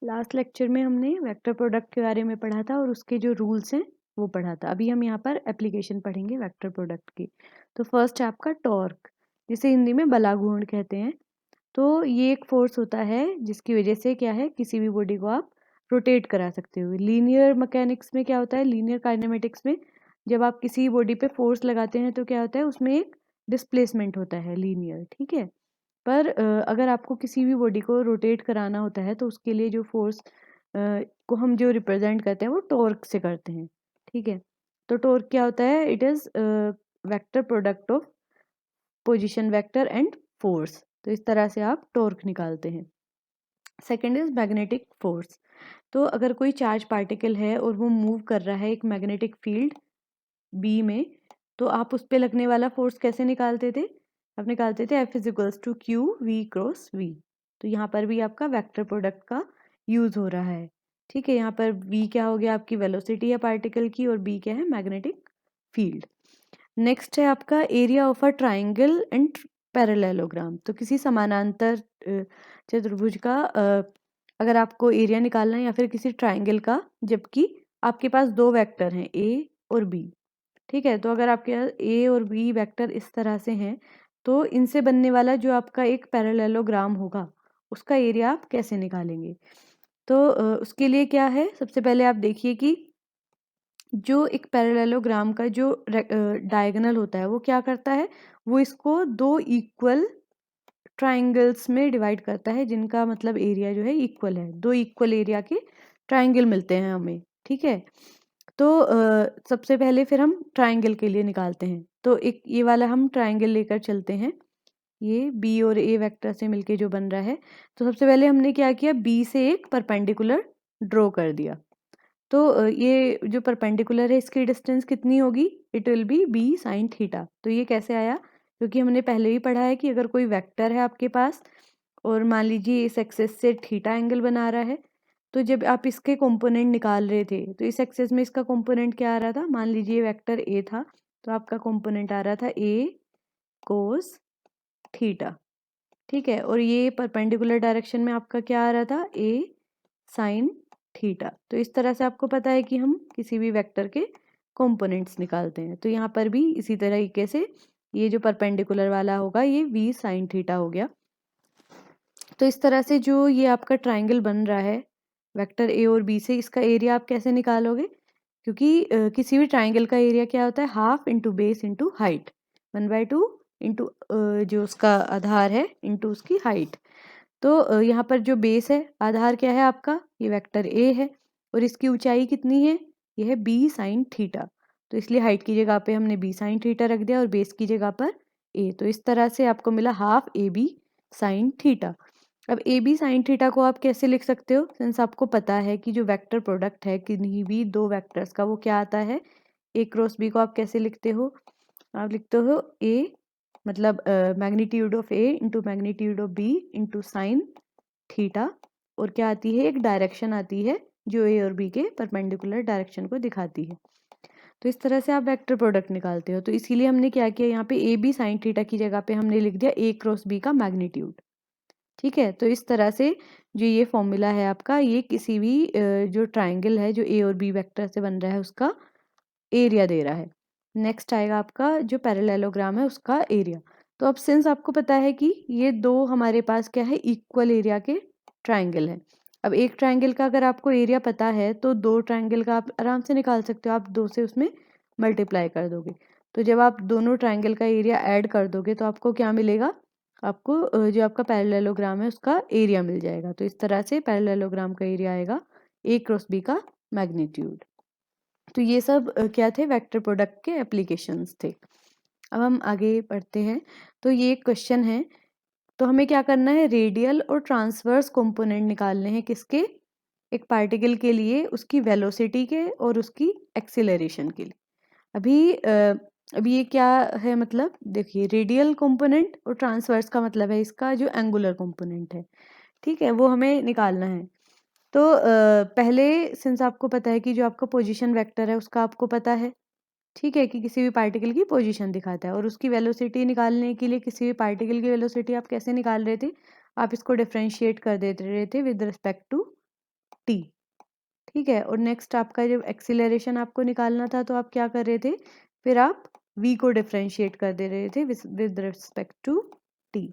Last lecture में हमने vector product के बारे में पढ़ा था और उसके जो रूल्स हैं वो पढ़ा था। अभी हम यहाँ पर एप्लीकेशन पढ़ेंगे वेक्टर प्रोडक्ट की। तो फर्स्ट है आपका टॉर्क, जिसे हिंदी में बलाघूर्ण कहते हैं। तो ये एक फोर्स होता है जिसकी वजह से क्या है, किसी भी बॉडी को आप रोटेट करा सकते हो। लीनियर मैकेनिक्स में क्या होता है, लीनियर काइनेमेटिक्स में जब आप किसी बॉडी पे फोर्स लगाते हैं तो क्या होता है, उसमें एक डिस्प्लेसमेंट होता है लीनियर, ठीक है। पर अगर आपको किसी भी बॉडी को रोटेट कराना होता है तो उसके लिए जो फोर्स को हम जो रिप्रेजेंट करते हैं वो टॉर्क से करते हैं, ठीक है। तो टॉर्क क्या होता है, it is vector product of position vector and force. तो इस तरह से आप टॉर्क निकालते हैं। Second is magnetic force. तो अगर कोई चार्ज पार्टिकल है और वो मूव कर रहा है एक मैग्नेटिक फील्ड बी में, तो आप उस पर लगने वाला फोर्स कैसे निकालते थे, आप निकालते थे F equals to q v cross v. तो यहाँ पर भी आपका वेक्टर प्रोडक्ट का यूज हो रहा है, ठीक है। यहाँ पर v क्या हो गया, आपकी वेलोसिटी है पार्टिकल की, और b क्या है, मैग्नेटिक फील्ड। नेक्स्ट है आपका area of a triangle and parallelogram. तो किसी समानांतर चतुर्भुज का अगर आपको एरिया निकालना है, या फिर किसी ट्राइंगल का, जबकि आपके पास दो वेक्टर हैं a और b, ठीक है। तो अगर आपके पास ए और बी वेक्टर इस तरह से हैं, तो इनसे बनने वाला जो आपका एक पैरेललोग्राम होगा उसका एरिया आप कैसे निकालेंगे। तो उसके लिए क्या है, सबसे पहले आप देखिए कि जो एक पैरेललोग्राम का जो डायगोनल होता है वो क्या करता है, वो इसको दो इक्वल ट्राइंगल्स में डिवाइड करता है, जिनका मतलब एरिया जो है इक्वल है। दो इक्वल एरिया के ट्राइंगल मिलते हैं हमें, ठीक है। तो सबसे पहले फिर हम ट्राइंगल के लिए निकालते हैं। तो एक ये वाला हम ट्राइंगल लेकर चलते हैं, ये बी और ए वेक्टर से मिलके जो बन रहा है। तो सबसे पहले हमने क्या किया, बी से एक परपेंडिकुलर ड्रॉ कर दिया। तो ये जो परपेंडिकुलर है इसकी डिस्टेंस कितनी होगी, it will be b sine theta. तो ये कैसे आया, क्योंकि हमने पहले ही पढ़ा है कि अगर कोई वेक्टर है आपके पास और मान लीजिए इस एक्सेस से थीटा एंगल बना रहा है, तो जब आप इसके कंपोनेंट निकाल रहे थे तो इस एक्सेस में इसका कंपोनेंट क्या आ रहा था, मान लीजिए वेक्टर ए था, तो आपका कंपोनेंट आ रहा था ए कोस थीटा, ठीक है। और ये परपेंडिकुलर डायरेक्शन में आपका क्या आ रहा था, ए साइन थीटा। तो इस तरह से आपको पता है कि हम किसी भी वेक्टर के कंपोनेंट्स निकालते हैं। तो यहाँ पर भी इसी तरीके से ये जो परपेंडिकुलर वाला होगा ये वी साइन थीटा हो गया। तो इस तरह से जो ये आपका ट्राइंगल बन रहा है वेक्टर ए और बी से, इसका एरिया आप कैसे निकालोगे, क्योंकि किसी भी ट्राइंगल का एरिया क्या होता है, half into base into height, 1/2 into जो उसका आधार है इंटू उसकी हाइट। तो यहाँ पर जो बेस है, आधार क्या है आपका, ये वेक्टर ए है, और इसकी ऊंचाई कितनी है, ये है बी साइन थीटा। तो इसलिए हाइट की जगह पे हमने बी साइन थीटा रख दिया और बेस की जगह पर ए। तो इस तरह से आपको मिला half a b sine theta. अब ए बी साइन थीटा को आप कैसे लिख सकते हो, सिंस आपको पता है कि जो वेक्टर प्रोडक्ट है किन्हीं भी दो वेक्टर्स का वो क्या आता है, ए क्रॉस बी को आप कैसे लिखते हो, आप लिखते हो ए मतलब magnitude of a into magnitude of b into sine theta, और क्या आती है, एक डायरेक्शन आती है जो ए और बी के परपेंडिकुलर डायरेक्शन को दिखाती है। तो इस तरह से आप वेक्टर प्रोडक्ट निकालते हो। तो इसीलिए हमने क्या किया, यहाँ पे ए बी साइन थीटा की जगह पे हमने लिख दिया ए क्रॉस बी का मैग्नीट्यूड, ठीक है। तो इस तरह से जो ये फॉर्मूला है आपका, ये किसी भी जो ट्राइंगल है जो ए और बी वेक्टर से बन रहा है उसका एरिया दे रहा है। नेक्स्ट आएगा आपका जो पैरेललोग्राम है उसका एरिया। तो अब सिंस आपको पता है कि ये दो हमारे पास क्या है, इक्वल एरिया के ट्राइंगल है। अब एक ट्राइंगल का अगर आपको एरिया पता है तो दो ट्राइंगल का आप आराम से निकाल सकते हो, आप दो से उसमें मल्टीप्लाई कर दोगे। तो जब आप दोनों ट्राइंगल का एरिया ऐड कर दोगे तो आपको क्या मिलेगा, आपको जो आपका पैरेललोग्राम है उसका एरिया मिल जाएगा। तो इस तरह से पैरेललोग्राम का एरिया आएगा ए क्रॉस बी का मैग्नीट्यूड। तो ये सब क्या थे, वेक्टर प्रोडक्ट के एप्लीकेशंस थे। अब हम आगे बढ़ते हैं। तो ये एक क्वेश्चन है, तो हमें क्या करना है, रेडियल और ट्रांसवर्स कंपोनेंट निकालने हैं किसके, एक पार्टिकल के लिए, उसकी वेलोसिटी के और उसकी एक्सीलरेशन के लिए। अभी ये क्या है, मतलब देखिए रेडियल कंपोनेंट और ट्रांसवर्स का मतलब है इसका जो एंगुलर कंपोनेंट है, ठीक है, वो हमें निकालना है। तो पहले सिंस आपको पता है कि जो आपका पोजीशन वेक्टर है उसका आपको पता है, ठीक है, कि किसी भी पार्टिकल की पोजीशन दिखाता है, और उसकी वेलोसिटी निकालने के लिए किसी भी पार्टिकल की वेलोसिटी आप कैसे निकाल रहे थे, आप इसको डिफरेंशिएट कर देते रहे थे विद रिस्पेक्ट टू टी। ठीक है, और नेक्स्ट आपका जब एक्सीलरेशन आपको निकालना था तो आप क्या कर रहे थे, फिर आप v को डिफरेंशिएट कर दे रहे थे विद रिस्पेक्ट टू t।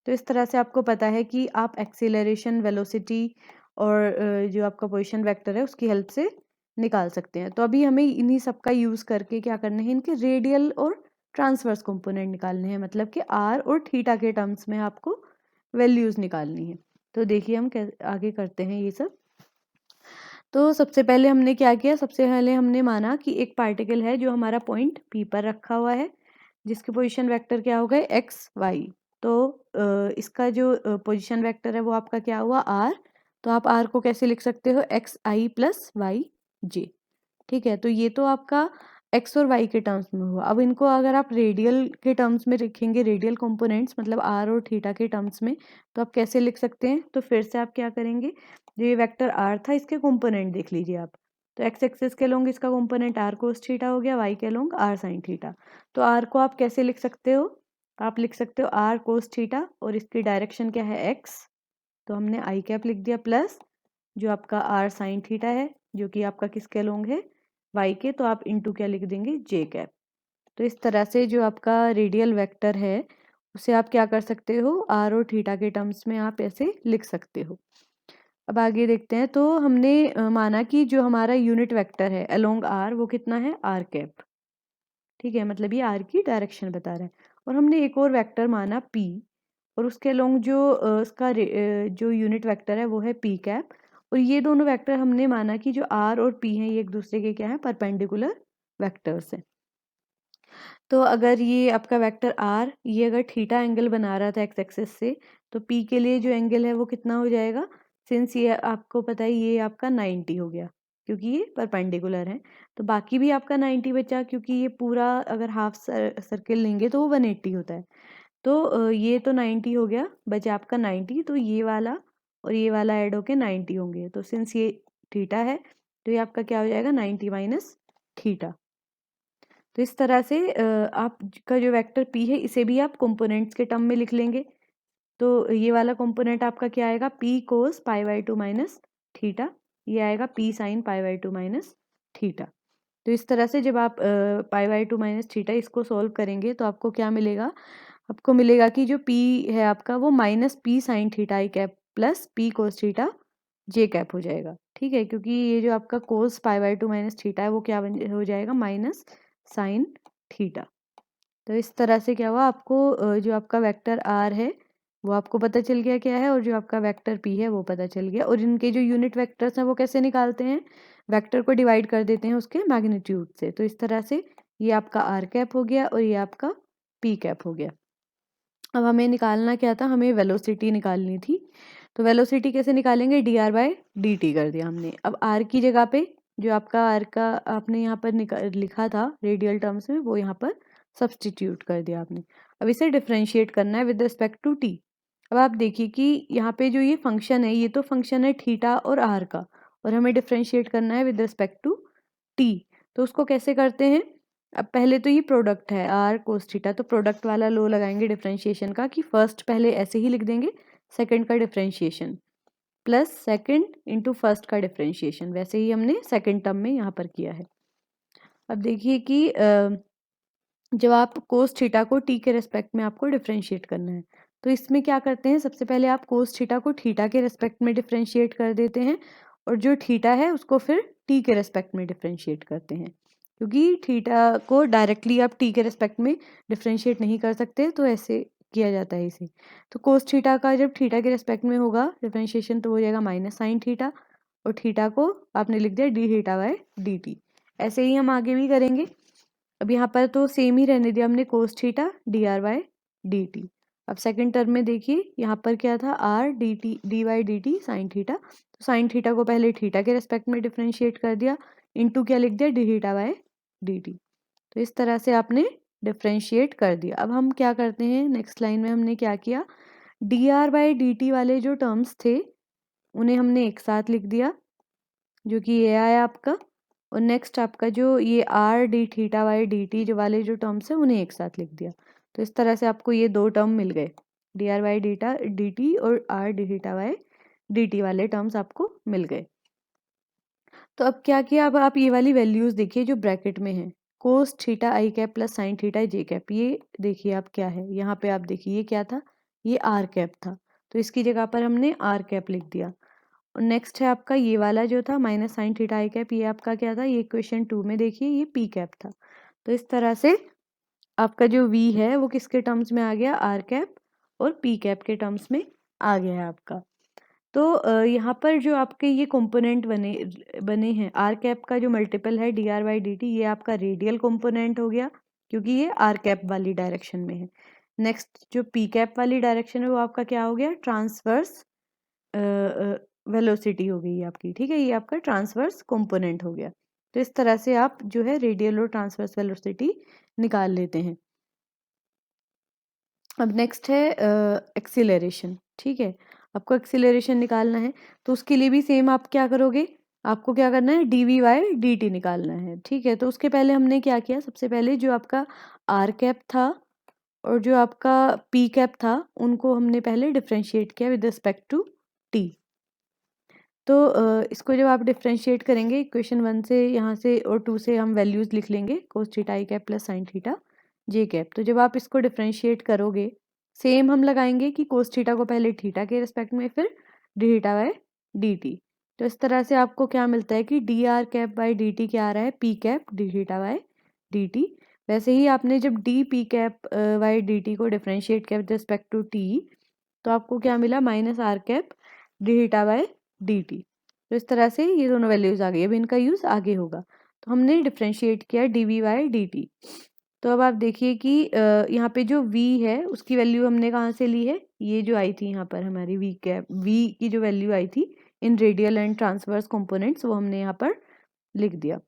तो इस तरह से आपको पता है कि आप एक्सीलरेशन, वेलोसिटी और जो आपका पोजीशन वेक्टर है उसकी हेल्प से निकाल सकते हैं। तो अभी हमें इन्हीं सब का यूज़ करके क्या करना है, इनके रेडियल और ट्रांसवर्स कंपोनेंट निकालने हैं, मतलब कि r और थीटा के टर्म्स में आपको वैल्यूज़ निकालनी है। तो देखिए हम आगे करते हैं ये सब। तो सबसे पहले हमने क्या किया, सबसे पहले हमने माना कि एक पार्टिकल है जो हमारा पॉइंट P पर रखा हुआ है, जिसके पोजीशन वेक्टर क्या हो गए, एक्स वाई। तो इसका जो पोजीशन वेक्टर है वो आपका क्या हुआ, r। तो आप r को कैसे लिख सकते हो, एक्स आई प्लस वाई जे। ठीक है, तो ये तो आपका एक्स और वाई के टर्म्स में हुआ। अब इनको अगर आप रेडियल के टर्म्स में लिखेंगे, रेडियल कंपोनेंट्स मतलब आर और थीटा के टर्म्स में, तो आप कैसे लिख सकते हैं। तो फिर से आप क्या करेंगे, जो ये वेक्टर आर था इसके कंपोनेंट देख लीजिए आप। तो एक्स एक्सिस के लोग इसका कंपोनेंट आर कोस थीटा हो गया, वाई के लोग आर साइन थीटा। तो आर को आप कैसे लिख सकते हो, आप लिख सकते हो आर कोस थीटा और इसकी डायरेक्शन क्या है, एक्स। तो हमने आई कैप लिख दिया, प्लस जो आपका आर साइन थीटा है जो कि आपका किसके लोग है, वाई के, तो आप इंटू क्या लिख देंगे, जे कैप। तो इस तरह से जो आपका रेडियल वेक्टर है उसे आप क्या कर सकते हो, आर और थीटा के टर्म्स में आप ऐसे लिख सकते हो। अब आगे देखते हैं। तो हमने माना कि जो हमारा यूनिट वेक्टर है अलोंग आर वो कितना है, आर कैप। ठीक है, मतलब ये आर की डायरेक्शन बता रहा है। और हमने एक और वेक्टर माना पी, और उसके अलोंग जो उसका जो यूनिट वेक्टर है वो है पी कैप। और ये दोनों वेक्टर हमने माना कि जो आर और पी हैं ये एक दूसरे के क्या है, परपेंडिकुलर वेक्टर्स हैं। तो अगर ये आपका वेक्टर आर ये अगर थीटा एंगल बना रहा था एक्स एक्सिस से, तो पी के लिए जो एंगल है वो कितना हो जाएगा, सिंस ये आपको पता है ये आपका 90 हो गया क्योंकि ये परपेंडिकुलर है। तो बाकी भी आपका 90 बचा, क्योंकि ये पूरा अगर हाफ सर्किल लेंगे तो वो 180 होता है। तो ये तो 90 हो गया, बचा आपका 90। तो ये वाला और ये वाला ऐड होके 90 होंगे। तो सिंस ये थीटा है तो ये आपका क्या हो जाएगा, 90 माइनस थीटा। तो इस तरह से आपका जो वेक्टर p है इसे भी आप कंपोनेंट्स के टर्म में लिख लेंगे। तो ये वाला कंपोनेंट आपका क्या आएगा, p cos pi by two minus theta, ये आएगा p sine pi by two minus theta. तो इस तरह से जब आप पाई बाई टू माइनस थीटा इसको सॉल्व करेंगे तो आपको क्या मिलेगा, आपको मिलेगा कि जो p है आपका वो minus p sine theta i cap plus p cos theta j cap हो जाएगा। ठीक है, क्योंकि ये जो आपका cos pi by two minus theta है वो क्या हो जाएगा, माइनस साइन थीटा। तो इस तरह से क्या हुआ, आपको जो आपका वेक्टर आर है वो आपको पता चल गया क्या है, और जो आपका वेक्टर पी है वो पता चल गया। और इनके जो यूनिट वेक्टर्स हैं वो कैसे निकालते हैं, वेक्टर को डिवाइड कर देते हैं उसके मैग्नीट्यूड से। तो इस तरह से ये आपका आर कैप हो गया और ये आपका पी कैप हो गया। अब हमें निकालना क्या था, हमें वेलोसिटी निकालनी थी। तो वेलोसिटी कैसे निकालेंगे, D R by d T कर दिया हमने। अब आर की जगह पे जो आपका आर का आपने यहाँ पर लिखा था रेडियल टर्म्स में वो यहाँ पर सब्सटीट्यूट कर दिया आपने। अब इसे डिफ्रेंशिएट करना है विद रिस्पेक्ट टू टी। अब आप देखिए कि यहाँ पे जो ये फंक्शन है ये तो फंक्शन है थीटा और आर का, और हमें डिफ्रेंशिएट करना है विद रिस्पेक्ट टू टी। तो उसको कैसे करते हैं, अब पहले तो ये प्रोडक्ट है आर कोस थीटा, तो प्रोडक्ट वाला लो लगाएंगे डिफरेंशिएशन का, कि फर्स्ट पहले ऐसे ही लिख देंगे सेकंड का differentiation plus second into first का डिफरेंशिएशन, वैसे ही हमने सेकंड टर्म में यहाँ पर किया है। अब देखिए कि जब आप कोस थीटा को टी के रेस्पेक्ट में आपको डिफरेंशिएट करना है, तो इसमें क्या करते हैं, सबसे पहले आप कोस थीटा को थीटा के रेस्पेक्ट में डिफरेंशिएट कर देते हैं, और जो थीटा है उसको फिर टी के रेस्पेक्ट में डिफरेंशिएट करते हैं, क्योंकि थीटा को डायरेक्टली आप टी के रेस्पेक्ट में डिफरेंशिएट नहीं कर सकते, तो ऐसे किया जाता है इसे। तो कोस थीटा का जब थीटा के रेस्पेक्ट में होगा डिफरेंशिएशन तो हो जाएगा माइनस साइन थीटा, और थीटा को आपने लिख दिया D theta by d T. ऐसे ही हम आगे भी करेंगे। अब यहाँ पर तो सेम ही रहने दिया हमने, cos theta d r by d t. अब सेकंड टर्म में देखिए यहाँ पर क्या था, r d t d y d t sine theta. तो साइन थीटा को पहले थीटा के रेस्पेक्ट में डिफ्रेंशिएट कर दिया, इंटू क्या लिख दिया, D theta by d t. तो इस तरह से आपने डिफ्रेंशिएट कर दिया। अब हम क्या करते हैं, नेक्स्ट लाइन में हमने क्या किया, D R by d t वाले जो टर्म्स थे उन्हें हमने एक साथ लिख दिया, जो कि ये आया आपका। और नेक्स्ट आपका जो ये r d theta y d t जो वाले जो टर्म्स है उन्हें एक साथ लिख दिया। तो इस तरह से आपको ये दो टर्म मिल गए, d r y theta d t और r d theta y d t वाले टर्म्स आपको मिल गए। तो अब क्या किया, अब आप ये वाली वैल्यूज देखिए जो ब्रैकेट में है, cos theta i cap plus sine theta j cap, ये देखिए आप क्या है, यहाँ पे आप देखिए ये क्या था, ये आर कैप था, तो इसकी जगह पर हमने आर कैप लिख दिया। और नेक्स्ट है आपका ये वाला जो था minus sign theta i cap, ये आपका क्या था, ये इक्वेशन 2 में देखिए ये पी कैप था। तो इस तरह से आपका जो वी है वो किसके टर्म्स में आ गया, आर कैप और पी कैप के टर्म्स में आ गया है आपका। तो यहाँ पर जो आपके ये कंपोनेंट बने हैं, आर कैप का जो मल्टीपल है D R by d T, ये आपका रेडियल कंपोनेंट हो गया क्योंकि ये आर कैप वाली डायरेक्शन में है। नेक्स्ट जो पी कैप वाली डायरेक्शन है वो आपका क्या हो गया, ट्रांसवर्स वेलोसिटी हो गई आपकी, ठीक है, ये आपका ट्रांसवर्स कंपोनेंट हो गया। तो इस तरह से आप जो है रेडियल और ट्रांसवर्स वेलोसिटी निकाल लेते हैं। अब नेक्स्ट है एक्सीलरेशन, ठीक है, आपको एक्सीलरेशन निकालना है, तो उसके लिए भी सेम आप क्या करोगे, आपको क्या करना है, d v by d t निकालना है, ठीक है। तो उसके पहले हमने क्या किया, सबसे पहले जो आपका आर कैप था और जो आपका पी कैप था उनको हमने पहले डिफ्रेंशिएट किया विद रिस्पेक्ट टू टी। तो इसको जब आप डिफ्रेंशिएट करेंगे इक्वेशन 1 से, यहाँ से और 2 से हम वैल्यूज़ लिख लेंगे, cos theta i cap plus sine theta j cap. तो जब आप इसको डिफ्रेंशिएट करोगे सेम हम लगाएंगे कि कोस थीटा को पहले थीटा के रिस्पेक्ट में, फिर d theta by d t. तो इस तरह से आपको क्या मिलता है कि d r cap by d t क्या आ रहा है, p cap d theta by d t. वैसे ही आपने जब d p cap by d t को डिफ्रेंशिएट किया विद रिस्पेक्ट टू टी, तो आपको क्या मिला, minus r cap d theta by d t. तो इस तरह से ये दोनों वैल्यूज आ गई, अब इनका यूज आगे होगा। तो हमने डिफ्रेंशिएट किया d v by d t. तो अब आप देखिए कि यहाँ पे जो v है उसकी वैल्यू हमने कहाँ से ली है, ये जो आई थी यहाँ पर हमारी v कैप, v की जो वैल्यू आई थी इन रेडियल एंड ट्रांसवर्स कंपोनेंट्स, वो हमने यहाँ पर लिख दिया।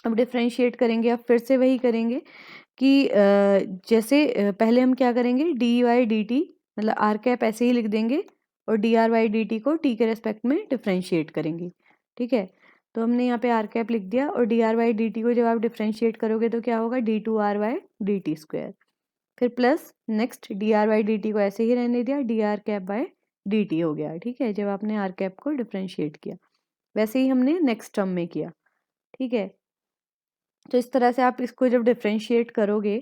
अब डिफ्रेंशिएट करेंगे, अब फिर से वही करेंगे कि जैसे पहले हम क्या करेंगे, डी वाई डी टी मतलब आर कैप ऐसे ही लिख देंगे और d r y d t को टी के रेस्पेक्ट में डिफ्रेंशिएट करेंगे, ठीक है। तो हमने यहाँ पे आर कैप लिख दिया और d r y d t को जब आप डिफ्रेंशिएट करोगे तो क्या होगा, d two r y d t square, फिर plus next d r y d t को ऐसे ही रहने दिया, d r cap by d t हो गया, ठीक है, जब आपने आर कैप को डिफ्रेंशिएट किया। वैसे ही हमने नेक्स्ट टर्म में किया, ठीक है। तो इस तरह से आप इसको जब डिफ्रेंशिएट करोगे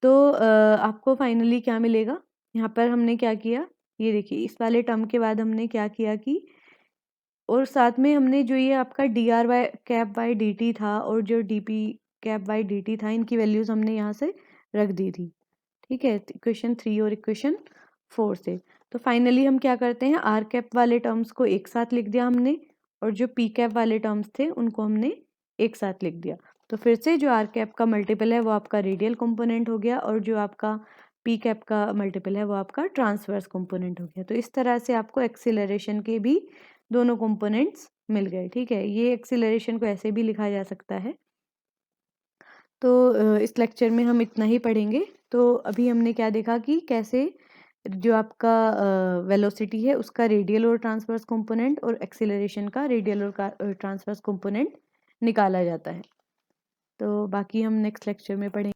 तो आपको फाइनली क्या मिलेगा, यहाँ पर हमने क्या किया, ये देखिए इस वाले टर्म के बाद हमने क्या किया कि, और साथ में हमने जो ये आपका d r y cap by d t था और जो d p cap by d t था, इनकी वैल्यूज हमने यहाँ से रख दी थी, ठीक है, इक्वेशन 3 और इक्वेशन 4 से। तो फाइनली हम क्या करते हैं, आर कैप वाले टर्म्स को एक साथ लिख दिया हमने और जो पी कैप वाले टर्म्स थे उनको हमने एक साथ लिख दिया। तो फिर से जो आर कैप का मल्टीपल है वो आपका रेडियल कंपोनेंट हो गया और जो आपका पी कैप का मल्टीपल है वो आपका ट्रांसवर्स कंपोनेंट हो गया। तो इस तरह से आपको एक्सीलरेशन के भी दोनों कंपोनेंट्स मिल गए, ठीक है। ये एक्सीलरेशन को ऐसे भी लिखा जा सकता है। तो इस लेक्चर में हम इतना ही पढ़ेंगे। तो अभी हमने क्या देखा कि कैसे जो आपका वेलोसिटी है उसका रेडियल और ट्रांसवर्स कंपोनेंट और एक्सीलरेशन का रेडियल और ट्रांसवर्स कंपोनेंट निकाला जाता है। तो बाकी हम नेक्स्ट लेक्चर में पढ़ेंगे।